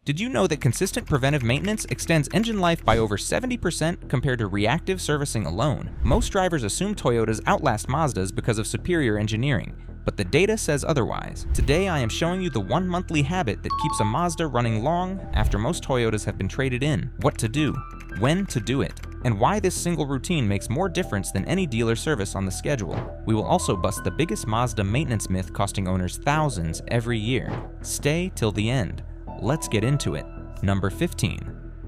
Did you know that consistent preventive maintenance extends engine life by over 70% compared to reactive servicing alone? Most drivers assume Toyotas outlast Mazdas because of superior engineering, but the data says otherwise. Today I am showing you the one monthly habit that keeps a Mazda running long after most Toyotas have been traded in, what to do, when to do it, and why this single routine makes more difference than any dealer service on the schedule. We will also bust the biggest Mazda maintenance myth costing owners thousands every year. Stay till the end. Let's get into it. Number 15.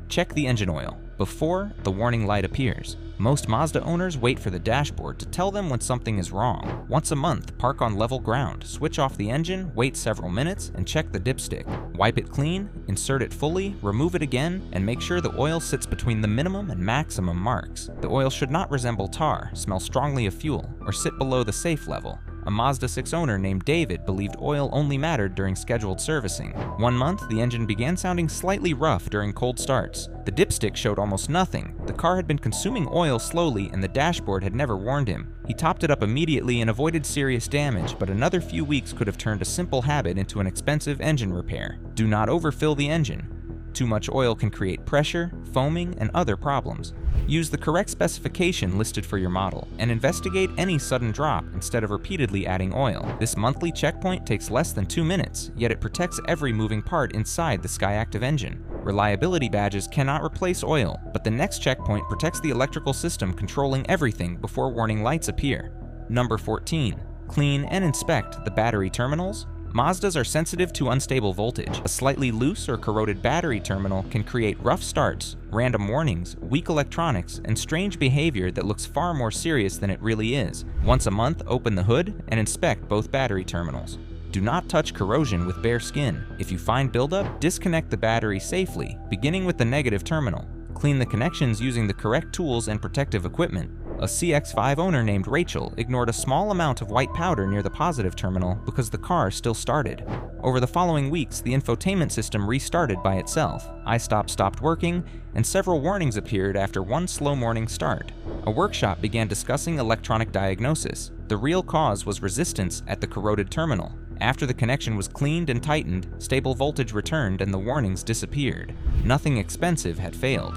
Check the engine oil before the warning light appears. Most Mazda owners wait for the dashboard to tell them when something is wrong. Once a month, park on level ground, switch off the engine, wait several minutes, and check the dipstick. Wipe it clean, insert it fully, remove it again, and make sure the oil sits between the minimum and maximum marks. The oil should not resemble tar, smell strongly of fuel, or sit below the safe level. A Mazda 6 owner named David believed oil only mattered during scheduled servicing. One month, the engine began sounding slightly rough during cold starts. The dipstick showed almost nothing. The car had been consuming oil slowly and the dashboard had never warned him. He topped it up immediately and avoided serious damage, but another few weeks could have turned a simple habit into an expensive engine repair. Do not overfill the engine. Too much oil can create pressure, foaming, and other problems. Use the correct specification listed for your model, and investigate any sudden drop instead of repeatedly adding oil. This monthly checkpoint takes less than 2 minutes, yet it protects every moving part inside the Skyactiv engine. Reliability badges cannot replace oil, but the next checkpoint protects the electrical system controlling everything before warning lights appear. Number 14. Clean and inspect the battery terminals. Mazdas are sensitive to unstable voltage. A slightly loose or corroded battery terminal can create rough starts, random warnings, weak electronics, and strange behavior that looks far more serious than it really is. Once a month, open the hood and inspect both battery terminals. Do not touch corrosion with bare skin. If you find buildup, disconnect the battery safely, beginning with the negative terminal. Clean the connections using the correct tools and protective equipment. A CX-5 owner named Rachel ignored a small amount of white powder near the positive terminal because the car still started. Over the following weeks, the infotainment system restarted by itself. iStop stopped working, and several warnings appeared after one slow morning start. A workshop began discussing electronic diagnosis. The real cause was resistance at the corroded terminal. After the connection was cleaned and tightened, stable voltage returned and the warnings disappeared. Nothing expensive had failed.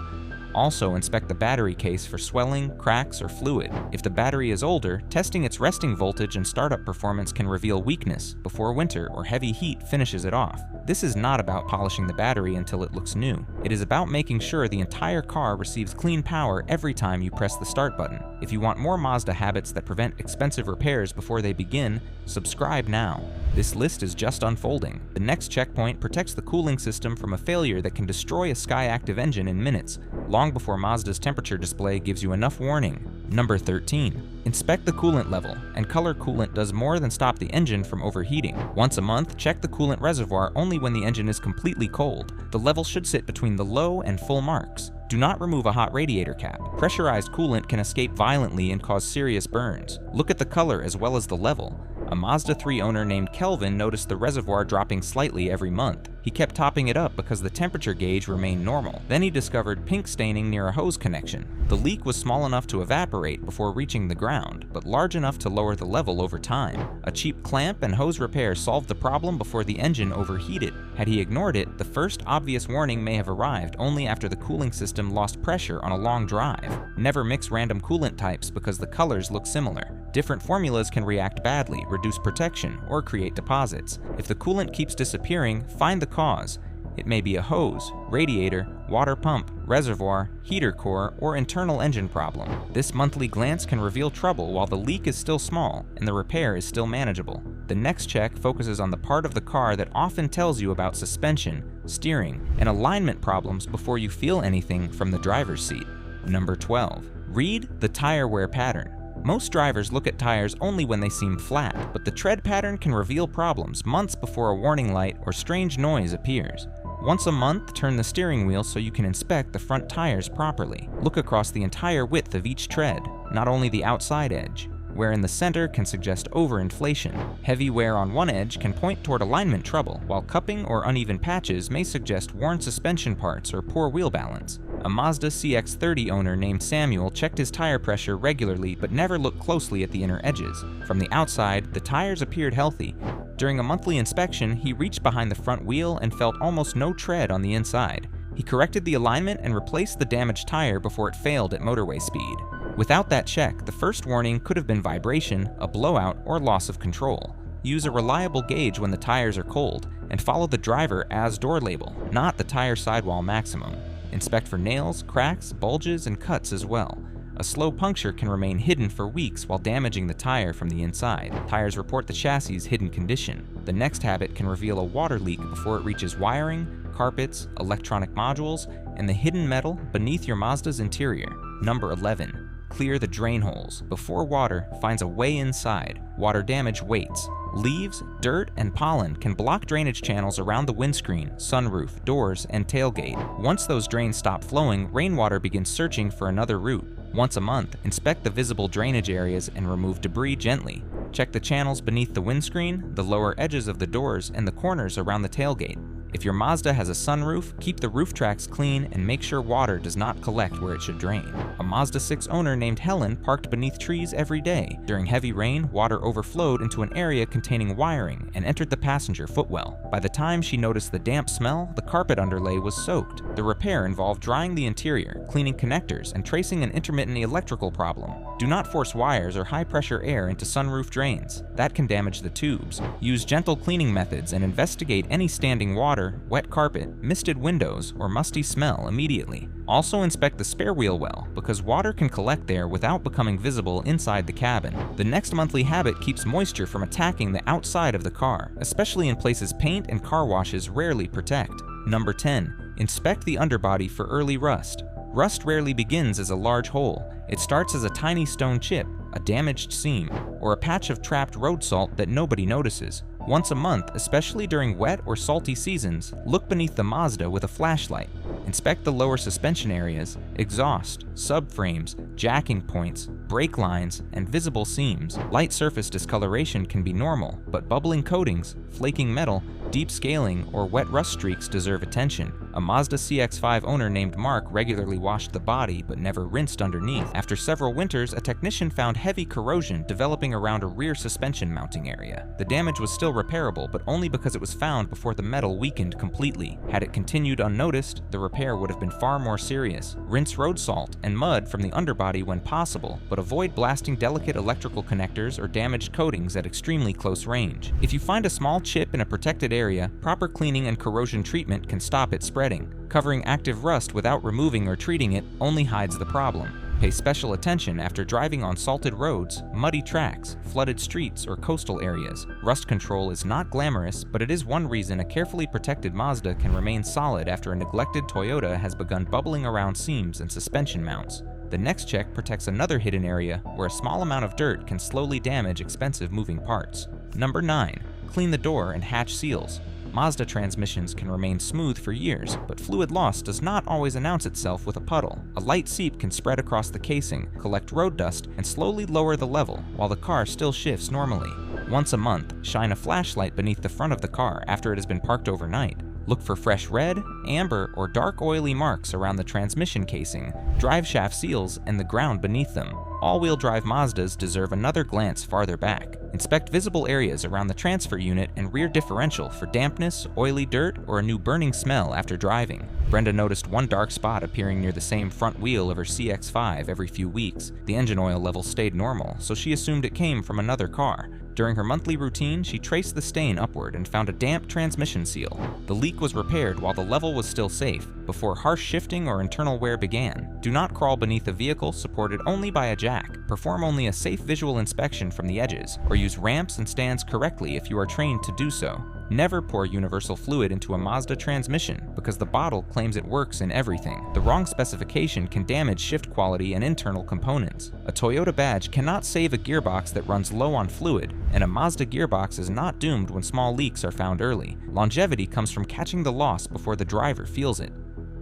Also, inspect the battery case for swelling, cracks, or fluid. If the battery is older, testing its resting voltage and startup performance can reveal weakness before winter or heavy heat finishes it off. This is not about polishing the battery until it looks new. It is about making sure the entire car receives clean power every time you press the start button. If you want more Mazda habits that prevent expensive repairs before they begin, subscribe now. This list is just unfolding. The next checkpoint protects the cooling system from a failure that can destroy a Skyactiv engine in minutes, long before Mazda's temperature display gives you enough warning. Number 13. Inspect the coolant level, and color coolant does more than stop the engine from overheating. Once a month, check the coolant reservoir only when the engine is completely cold. The level should sit between the low and full marks. Do not remove a hot radiator cap. Pressurized coolant can escape violently and cause serious burns. Look at the color as well as the level. A Mazda 3 owner named Kelvin noticed the reservoir dropping slightly every month. He kept topping it up because the temperature gauge remained normal. Then he discovered pink staining near a hose connection. The leak was small enough to evaporate before reaching the ground, but large enough to lower the level over time. A cheap clamp and hose repair solved the problem before the engine overheated. Had he ignored it, the first obvious warning may have arrived only after the cooling system lost pressure on a long drive. Never mix random coolant types because the colors look similar. Different formulas can react badly, reduce protection, or create deposits. If the coolant keeps disappearing, find the cause. It may be a hose, radiator, water pump, reservoir, heater core, or internal engine problem. This monthly glance can reveal trouble while the leak is still small and the repair is still manageable. The next check focuses on the part of the car that often tells you about suspension, steering, and alignment problems before you feel anything from the driver's seat. Number 12. Read the tire wear pattern. Most drivers look at tires only when they seem flat, but the tread pattern can reveal problems months before a warning light or strange noise appears. Once a month, turn the steering wheel so you can inspect the front tires properly. Look across the entire width of each tread, not only the outside edge. Wear in the center can suggest overinflation. Heavy wear on one edge can point toward alignment trouble, while cupping or uneven patches may suggest worn suspension parts or poor wheel balance. A Mazda CX-30 owner named Samuel checked his tire pressure regularly but never looked closely at the inner edges. From the outside, the tires appeared healthy. During a monthly inspection, he reached behind the front wheel and felt almost no tread on the inside. He corrected the alignment and replaced the damaged tire before it failed at motorway speed. Without that check, the first warning could have been vibration, a blowout, or loss of control. Use a reliable gauge when the tires are cold, and follow the driver as door label, not the tire sidewall maximum. Inspect for nails, cracks, bulges, and cuts as well. A slow puncture can remain hidden for weeks while damaging the tire from the inside. Tires report the chassis' hidden condition. The next habit can reveal a water leak before it reaches wiring, carpets, electronic modules, and the hidden metal beneath your Mazda's interior. Number 11. Clear the drain holes. Before water finds a way inside, water damage waits. Leaves, dirt, and pollen can block drainage channels around the windscreen, sunroof, doors, and tailgate. Once those drains stop flowing, rainwater begins searching for another route. Once a month, inspect the visible drainage areas and remove debris gently. Check the channels beneath the windscreen, the lower edges of the doors, and the corners around the tailgate. If your Mazda has a sunroof, keep the roof tracks clean and make sure water does not collect where it should drain. A Mazda 6 owner named Helen parked beneath trees every day. During heavy rain, water overflowed into an area containing wiring and entered the passenger footwell. By the time she noticed the damp smell, the carpet underlay was soaked. The repair involved drying the interior, cleaning connectors, and tracing an intermittent electrical problem. Do not force wires or high-pressure air into sunroof drains. That can damage the tubes. Use gentle cleaning methods and investigate any standing water, wet carpet, misted windows, or musty smell immediately. Also inspect the spare wheel well, because water can collect there without becoming visible inside the cabin. The next monthly habit keeps moisture from attacking the outside of the car, especially in places paint and car washes rarely protect. Number 10. Inspect the underbody for early rust. Rust rarely begins as a large hole. It starts as a tiny stone chip, a damaged seam, or a patch of trapped road salt that nobody notices. Once a month, especially during wet or salty seasons, look beneath the Mazda with a flashlight. Inspect the lower suspension areas, exhaust, subframes, jacking points, brake lines, and visible seams. Light surface discoloration can be normal, but bubbling coatings, flaking metal, deep scaling, or wet rust streaks deserve attention. A Mazda CX-5 owner named Mark regularly washed the body but never rinsed underneath. After several winters, a technician found heavy corrosion developing around a rear suspension mounting area. The damage was still repairable, but only because it was found before the metal weakened completely. Had it continued unnoticed, the repair would have been far more serious. Rinse road salt and mud from the underbody when possible, but avoid blasting delicate electrical connectors or damaged coatings at extremely close range. If you find a small chip in a protected area, proper cleaning and corrosion treatment can stop it spreading. Covering active rust without removing or treating it only hides the problem. Pay special attention after driving on salted roads, muddy tracks, flooded streets, or coastal areas. Rust control is not glamorous, but it is one reason a carefully protected Mazda can remain solid after a neglected Toyota has begun bubbling around seams and suspension mounts. The next check protects another hidden area where a small amount of dirt can slowly damage expensive moving parts. Number 9. Clean the door and hatch seals. Mazda transmissions can remain smooth for years, but fluid loss does not always announce itself with a puddle. A light seep can spread across the casing, collect road dust, and slowly lower the level while the car still shifts normally. Once a month, shine a flashlight beneath the front of the car after it has been parked overnight. Look for fresh red, amber, or dark oily marks around the transmission casing, drive shaft seals, and the ground beneath them. All-wheel drive Mazdas deserve another glance farther back. Inspect visible areas around the transfer unit and rear differential for dampness, oily dirt, or a new burning smell after driving. Brenda noticed one dark spot appearing near the same front wheel of her CX-5 every few weeks. The engine oil level stayed normal, so she assumed it came from another car. During her monthly routine, she traced the stain upward and found a damp transmission seal. The leak was repaired while the level was still safe, before harsh shifting or internal wear began. Do not crawl beneath a vehicle supported only by a jack. Perform only a safe visual inspection from the edges, or use ramps and stands correctly if you are trained to do so. Never pour universal fluid into a Mazda transmission, because the bottle claims it works in everything. The wrong specification can damage shift quality and internal components. A Toyota badge cannot save a gearbox that runs low on fluid, and a Mazda gearbox is not doomed when small leaks are found early. Longevity comes from catching the loss before the driver feels it.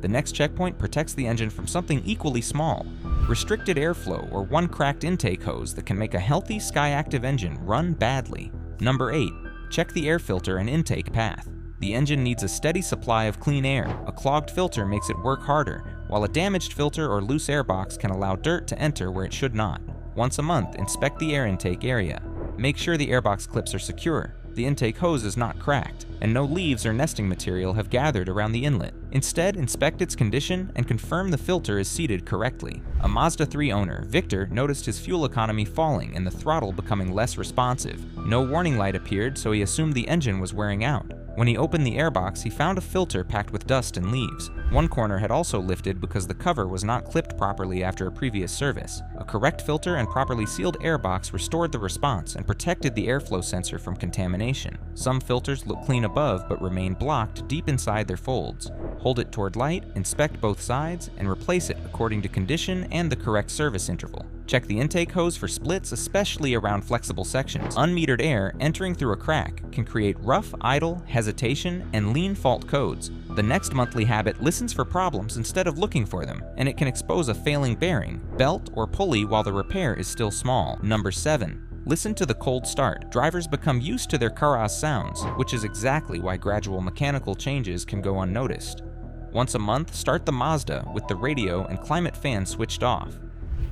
The next checkpoint protects the engine from something equally small: restricted airflow or one cracked intake hose that can make a healthy Skyactiv engine run badly. Number 8. Check the air filter and intake path. The engine needs a steady supply of clean air. A clogged filter makes it work harder, while a damaged filter or loose airbox can allow dirt to enter where it should not. Once a month, inspect the air intake area. Make sure the airbox clips are secure, the intake hose is not cracked, and no leaves or nesting material have gathered around the inlet. Instead, inspect its condition and confirm the filter is seated correctly. A Mazda 3 owner, Victor, noticed his fuel economy falling and the throttle becoming less responsive. No warning light appeared, so he assumed the engine was wearing out. When he opened the airbox, he found a filter packed with dust and leaves. One corner had also lifted because the cover was not clipped properly after a previous service. A correct filter and properly sealed airbox restored the response and protected the airflow sensor from contamination. Some filters look clean above but remain blocked deep inside their folds. Hold it toward light, inspect both sides, and replace it according to condition and the correct service interval. Check the intake hose for splits, especially around flexible sections. Unmetered air entering through a crack can create rough, idle, hesitation, and lean fault codes. The next monthly habit listens for problems instead of looking for them, and it can expose a failing bearing, belt, or pulley while the repair is still small. Number 7. Listen to the cold start. Drivers become used to their car's sounds, which is exactly why gradual mechanical changes can go unnoticed. Once a month, start the Mazda with the radio and climate fan switched off.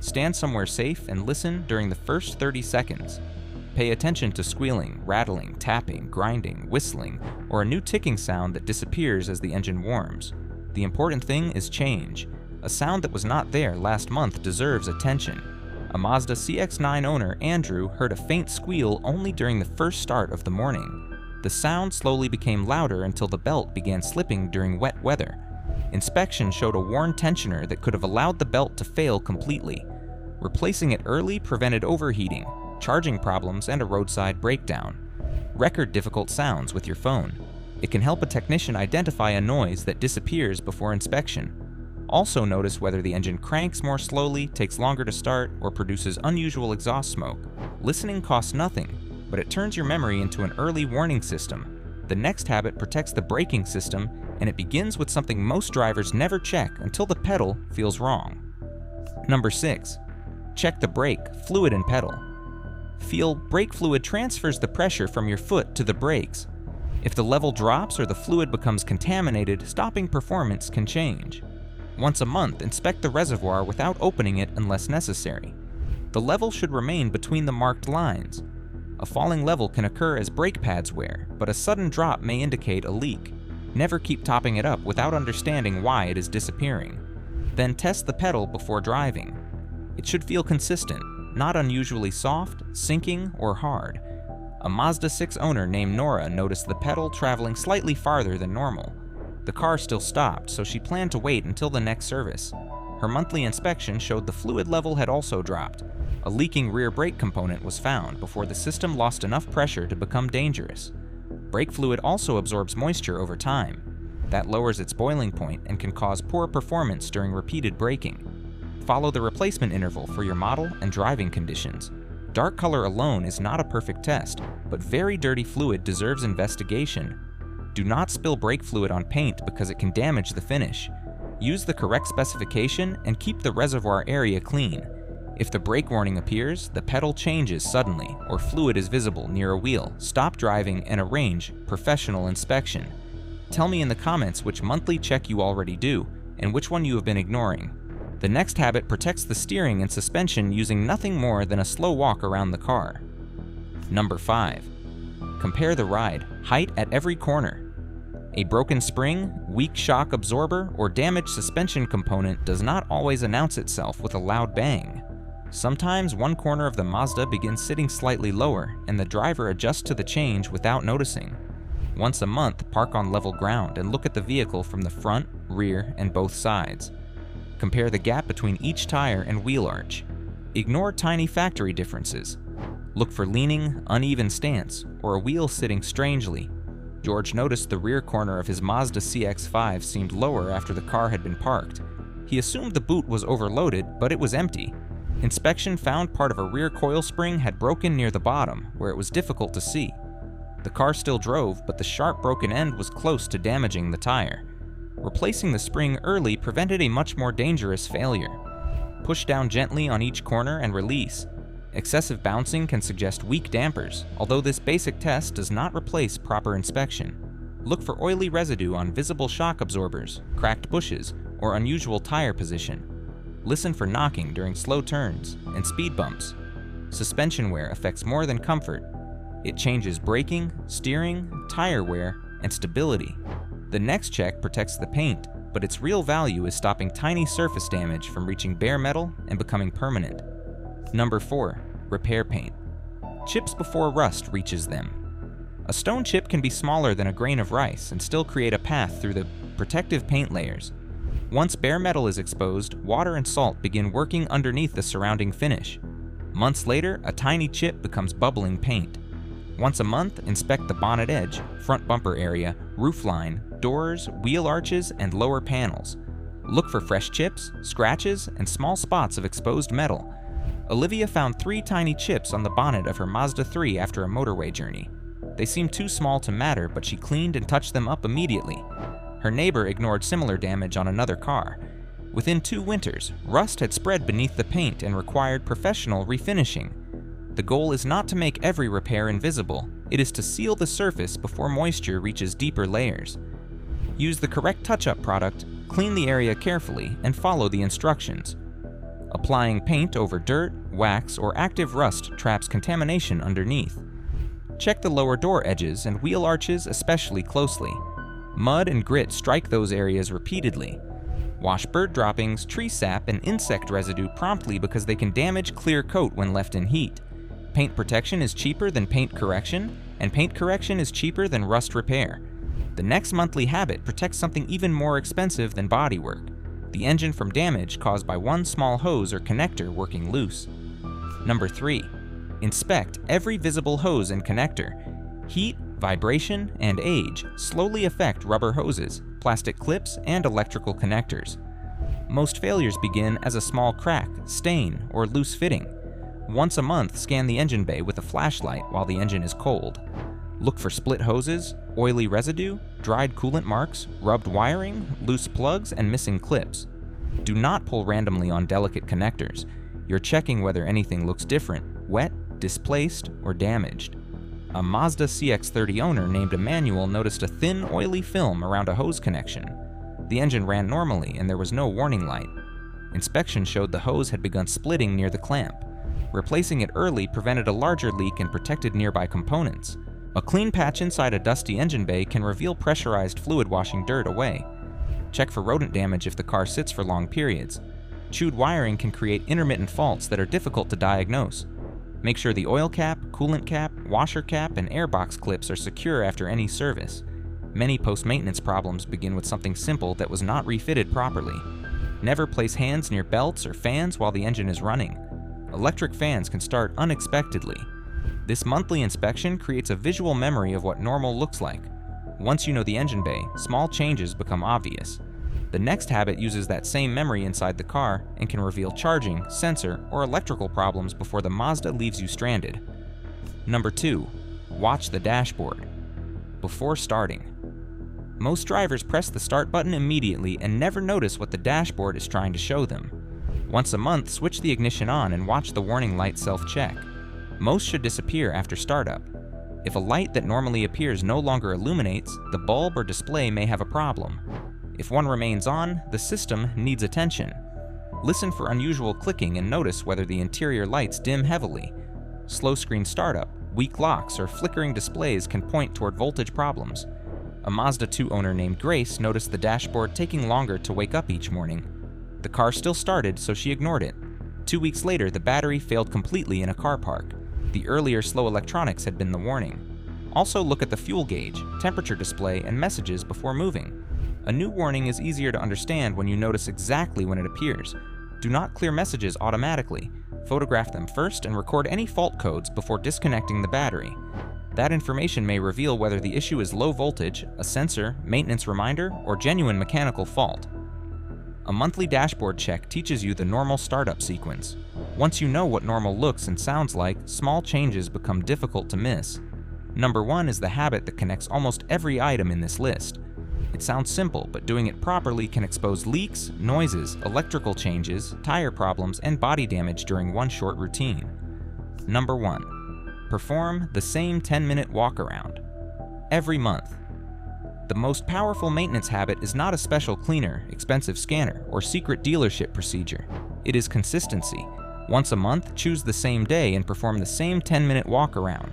Stand somewhere safe and listen during the first 30 seconds. Pay attention to squealing, rattling, tapping, grinding, whistling, or a new ticking sound that disappears as the engine warms. The important thing is change. A sound that was not there last month deserves attention. A Mazda CX-9 owner, Andrew, heard a faint squeal only during the first start of the morning. The sound slowly became louder until the belt began slipping during wet weather. Inspection showed a worn tensioner that could have allowed the belt to fail completely. Replacing it early prevented overheating, charging problems, and a roadside breakdown. Record difficult sounds with your phone. It can help a technician identify a noise that disappears before inspection. Also notice whether the engine cranks more slowly, takes longer to start, or produces unusual exhaust smoke. Listening costs nothing, but it turns your memory into an early warning system. The next habit protects the braking system, and it begins with something most drivers never check until the pedal feels wrong. Number 6. Check the brake, fluid, and pedal. Feel brake fluid transfers the pressure from your foot to the brakes. If the level drops or the fluid becomes contaminated, stopping performance can change. Once a month, inspect the reservoir without opening it unless necessary. The level should remain between the marked lines. A falling level can occur as brake pads wear, but a sudden drop may indicate a leak. Never keep topping it up without understanding why it is disappearing. Then test the pedal before driving. It should feel consistent, not unusually soft, sinking, or hard. A Mazda 6 owner named Nora noticed the pedal traveling slightly farther than normal. The car still stopped, so she planned to wait until the next service. Her monthly inspection showed the fluid level had also dropped. A leaking rear brake component was found before the system lost enough pressure to become dangerous. Brake fluid also absorbs moisture over time. That lowers its boiling point and can cause poor performance during repeated braking. Follow the replacement interval for your model and driving conditions. Dark color alone is not a perfect test, but very dirty fluid deserves investigation. Do not spill brake fluid on paint because it can damage the finish. Use the correct specification and keep the reservoir area clean. If the brake warning appears, the pedal changes suddenly, or fluid is visible near a wheel, stop driving and arrange professional inspection. Tell me in the comments which monthly check you already do, and which one you have been ignoring. The next habit protects the steering and suspension using nothing more than a slow walk around the car. Number 5. Compare the ride, height at every corner. A broken spring, weak shock absorber, or damaged suspension component does not always announce itself with a loud bang. Sometimes one corner of the Mazda begins sitting slightly lower, and the driver adjusts to the change without noticing. Once a month, park on level ground and look at the vehicle from the front, rear, and both sides. Compare the gap between each tire and wheel arch. Ignore tiny factory differences. Look for leaning, uneven stance, or a wheel sitting strangely. George noticed the rear corner of his Mazda CX-5 seemed lower after the car had been parked. He assumed the boot was overloaded, but it was empty. Inspection found part of a rear coil spring had broken near the bottom, where it was difficult to see. The car still drove, but the sharp broken end was close to damaging the tire. Replacing the spring early prevented a much more dangerous failure. Push down gently on each corner and release. Excessive bouncing can suggest weak dampers, although this basic test does not replace proper inspection. Look for oily residue on visible shock absorbers, cracked bushes, or unusual tire position. Listen for knocking during slow turns and speed bumps. Suspension wear affects more than comfort. It changes braking, steering, tire wear, and stability. The next check protects the paint, but its real value is stopping tiny surface damage from reaching bare metal and becoming permanent. Number 4. Repair paint. Chips before rust reaches them. A stone chip can be smaller than a grain of rice and still create a path through the protective paint layers. Once bare metal is exposed, water and salt begin working underneath the surrounding finish. Months later, a tiny chip becomes bubbling paint. Once a month, inspect the bonnet edge, front bumper area, roofline, doors, wheel arches, and lower panels. Look for fresh chips, scratches, and small spots of exposed metal. Olivia found 3 tiny chips on the bonnet of her Mazda 3 after a motorway journey. They seemed too small to matter, but she cleaned and touched them up immediately. Her neighbor ignored similar damage on another car. Within 2 winters, rust had spread beneath the paint and required professional refinishing. The goal is not to make every repair invisible, it is to seal the surface before moisture reaches deeper layers. Use the correct touch-up product, clean the area carefully, and follow the instructions. Applying paint over dirt, wax, or active rust traps contamination underneath. Check the lower door edges and wheel arches especially closely. Mud and grit strike those areas repeatedly. Wash bird droppings, tree sap, and insect residue promptly because they can damage clear coat when left in heat. Paint protection is cheaper than paint correction, and paint correction is cheaper than rust repair. The next monthly habit protects something even more expensive than bodywork: the engine from damage caused by one small hose or connector working loose. Number 3. Inspect every visible hose and connector. Heat, vibration, and age slowly affect rubber hoses, plastic clips, and electrical connectors. Most failures begin as a small crack, stain, or loose fitting. Once a month, scan the engine bay with a flashlight while the engine is cold. Look for split hoses, oily residue, dried coolant marks, rubbed wiring, loose plugs, and missing clips. Do not pull randomly on delicate connectors. You're checking whether anything looks different, wet, displaced, or damaged. A Mazda CX-30 owner named Emmanuel noticed a thin, oily film around a hose connection. The engine ran normally and there was no warning light. Inspection showed the hose had begun splitting near the clamp. Replacing it early prevented a larger leak and protected nearby components. A clean patch inside a dusty engine bay can reveal pressurized fluid washing dirt away. Check for rodent damage if the car sits for long periods. Chewed wiring can create intermittent faults that are difficult to diagnose. Make sure the oil cap, coolant cap, washer cap, and airbox clips are secure after any service. Many post-maintenance problems begin with something simple that was not refitted properly. Never place hands near belts or fans while the engine is running. Electric fans can start unexpectedly. This monthly inspection creates a visual memory of what normal looks like. Once you know the engine bay, small changes become obvious. The next habit uses that same memory inside the car and can reveal charging, sensor, or electrical problems before the Mazda leaves you stranded. Number 2. Watch the dashboard. Before starting. Most drivers press the start button immediately and never notice what the dashboard is trying to show them. Once a month, switch the ignition on and watch the warning light self-check. Most should disappear after startup. If a light that normally appears no longer illuminates, the bulb or display may have a problem. If one remains on, the system needs attention. Listen for unusual clicking and notice whether the interior lights dim heavily. Slow screen startup, weak locks, or flickering displays can point toward voltage problems. A Mazda 2 owner named Grace noticed the dashboard taking longer to wake up each morning. The car still started, so she ignored it. 2 weeks later, the battery failed completely in a car park. The earlier slow electronics had been the warning. Also look at the fuel gauge, temperature display, and messages before moving. A new warning is easier to understand when you notice exactly when it appears. Do not clear messages automatically. Photograph them first and record any fault codes before disconnecting the battery. That information may reveal whether the issue is low voltage, a sensor, maintenance reminder, or genuine mechanical fault. A monthly dashboard check teaches you the normal startup sequence. Once you know what normal looks and sounds like, small changes become difficult to miss. Number 1 is the habit that connects almost every item in this list. It sounds simple, but doing it properly can expose leaks, noises, electrical changes, tire problems, and body damage during one short routine. Number 1. Perform the same 10-minute walkaround. Every month. The most powerful maintenance habit is not a special cleaner, expensive scanner, or secret dealership procedure. It is consistency. Once a month, choose the same day and perform the same 10-minute walkaround.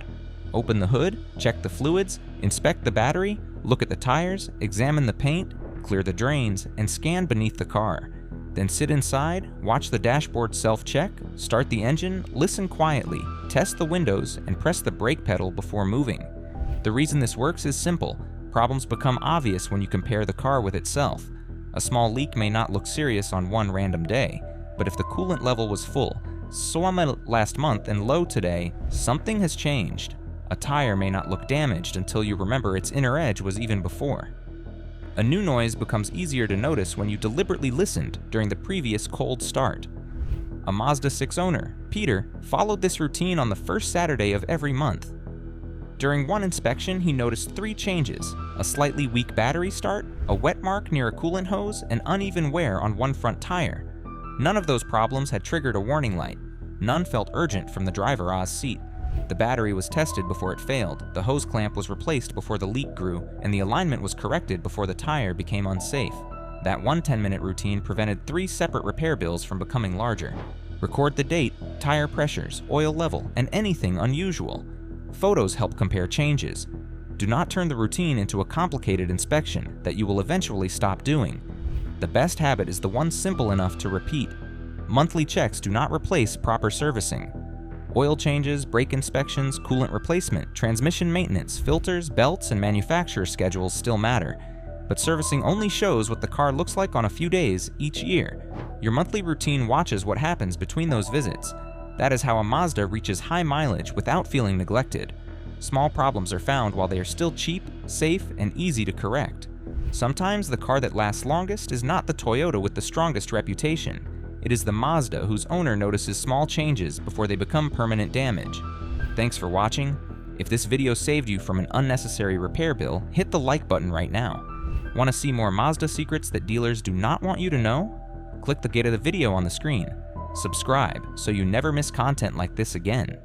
Open the hood, check the fluids, inspect the battery, look at the tires, examine the paint, clear the drains, and scan beneath the car. Then sit inside, watch the dashboard self-check, start the engine, listen quietly, test the windows, and press the brake pedal before moving. The reason this works is simple. Problems become obvious when you compare the car with itself. A small leak may not look serious on one random day, but if the coolant level was full, swam last month and low today, something has changed. A tire may not look damaged until you remember its inner edge was even before. A new noise becomes easier to notice when you deliberately listened during the previous cold start. A Mazda 6 owner, Peter, followed this routine on the first Saturday of every month. During one inspection, he noticed 3 changes: a slightly weak battery start, a wet mark near a coolant hose, and uneven wear on one front tire. None of those problems had triggered a warning light. None felt urgent from the driver Oz seat. The battery was tested before it failed, the hose clamp was replaced before the leak grew, and the alignment was corrected before the tire became unsafe. That one 10-minute routine prevented 3 separate repair bills from becoming larger. Record the date, tire pressures, oil level, and anything unusual. Photos help compare changes. Do not turn the routine into a complicated inspection that you will eventually stop doing. The best habit is the one simple enough to repeat. Monthly checks do not replace proper servicing. Oil changes, brake inspections, coolant replacement, transmission maintenance, filters, belts, and manufacturer schedules still matter. But servicing only shows what the car looks like on a few days each year. Your monthly routine watches what happens between those visits. That is how a Mazda reaches high mileage without feeling neglected. Small problems are found while they are still cheap, safe, and easy to correct. Sometimes the car that lasts longest is not the Toyota with the strongest reputation. It is the Mazda whose owner notices small changes before they become permanent damage. Thanks for watching. If this video saved you from an unnecessary repair bill, hit the like button right now. Want to see more Mazda secrets that dealers do not want you to know? Click the gate of the video on the screen. Subscribe so you never miss content like this again.